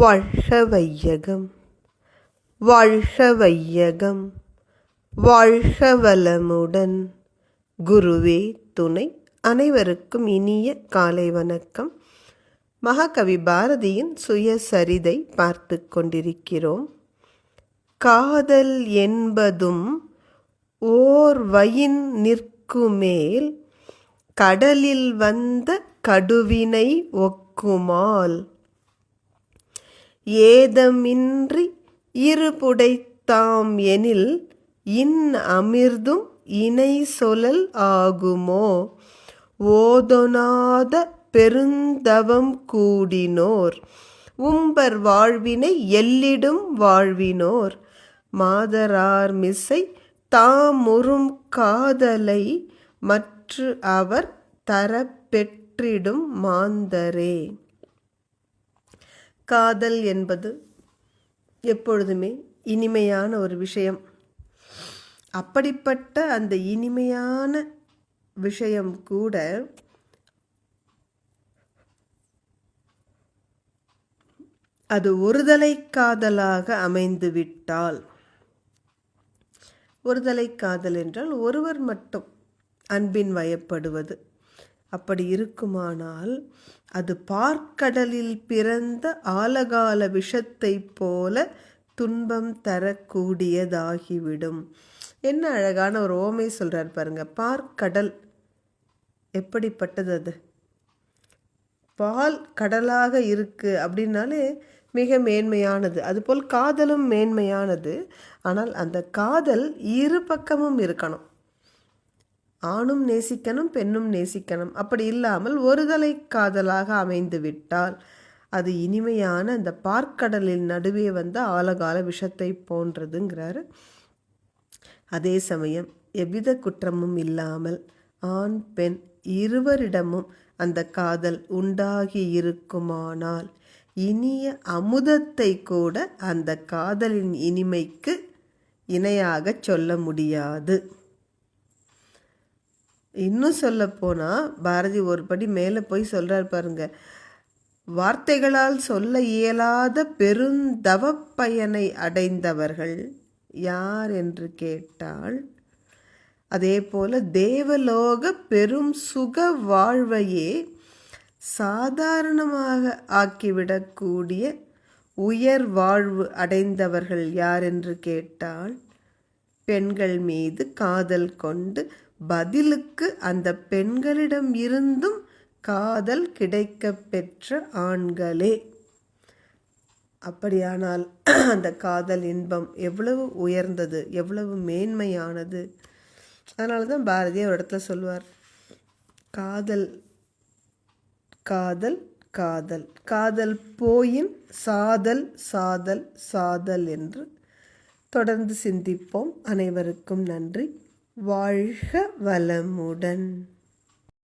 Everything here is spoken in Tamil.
வாழ்க வையகம், வாழ்க வையகம், வாழ்க வளமுடன். குருவே துணை. அனைவருக்கும் இனிய காலை வணக்கம். மகாகவி பாரதியின் சுயசரிதை பார்த்து கொண்டிருக்கிறோம். காதல் என்பதும் ஓர் வயின் நிற்குமேல் கடலில் வந்த கடுவினை ஒக்குமால் ஏதமின்றி இருபுடைத்தாம் எனில் அமிர்தும் இணை சொலல் ஆகுமோ ஓதொனாத பெருந்தவம் கூடினோர் உம்பர் வாழ்வினை எல்லிடும் வாழ்வினோர் மாதரார் மிசை தாமுறும் காதலை மற்று அவர் தரப்பெற்றிடும் மாந்தரே. காதல் என்பது எப்பொழுதுமே இனிமையான ஒரு விஷயம். அப்படிப்பட்ட அந்த இனிமையான விஷயம் கூட அது ஒருதலை காதலாக அமைந்துவிட்டால், ஒருதலை காதல் என்றால் ஒருவர் மட்டும் அன்பின் வயப்படுவது, அப்படி இருக்குமானால் அது பார்க்கடலில் பிறந்த ஆலகால விஷத்தை போல துன்பம் தரக்கூடியதாகிவிடும். என்ன அழகான ஒரு ஓமை சொல்றார் பாருங்க. பார்க்கடல் எப்படிப்பட்டது? அது பால் கடலாக இருக்கு அப்படின்னாலே மிக மேன்மையானது. அதுபோல் காதலும் மேன்மையானது. ஆனால் அந்த காதல் இரு பக்கமும் இருக்கணும். ஆணும் நேசிக்கணும், பெண்ணும் நேசிக்கணும். அப்படி இல்லாமல் ஒருதலை காதலாக அமைந்து விட்டால் அது இனிமையான அந்த பார்க்கடலில் நடுவே வந்த ஆலகால விஷத்தை போன்றதுங்கிறாரு. அதே சமயம் எவ்வித குற்றமும் இல்லாமல் ஆண் பெண் இருவரிடமும் அந்த காதல் உண்டாகி இருக்குமானால் இனிய அமுதத்தை கூட அந்த காதலின் இனிமைக்கு இணையாக சொல்ல முடியாது. இன்னும் சொல்ல போனால் பாரதி ஒரு படி மேலே போய் சொல்கிறார் பாருங்க. வார்த்தைகளால் சொல்ல இயலாத பெருந்தவ பயனை அடைந்தவர்கள் யார் என்று கேட்டால், அதே போல தேவலோக பெரும் சுக வாழ்வையே சாதாரணமாக ஆக்கிவிடக்கூடிய உயர் வாழ்வு அடைந்தவர்கள் யார் என்று கேட்டால், பெண்கள் மீது காதல் கொண்டு பதிலுக்கு அந்த பெண்களிடம் இருந்தும் காதல் கிடைக்க பெற்ற ஆண்களே. அப்படியானால் அந்த காதல் இன்பம் எவ்வளவு உயர்ந்தது, எவ்வளவு மேன்மையானது. அதனால தான் பாரதி ஒரு இடத்துல சொல்வார், காதல் காதல் காதல் காதல் போயின் சாதல் சாதல் சாதல் என்று தொடர்ந்து சிந்திப்போம். அனைவருக்கும் நன்றி. வாழ்க வளமுடன்.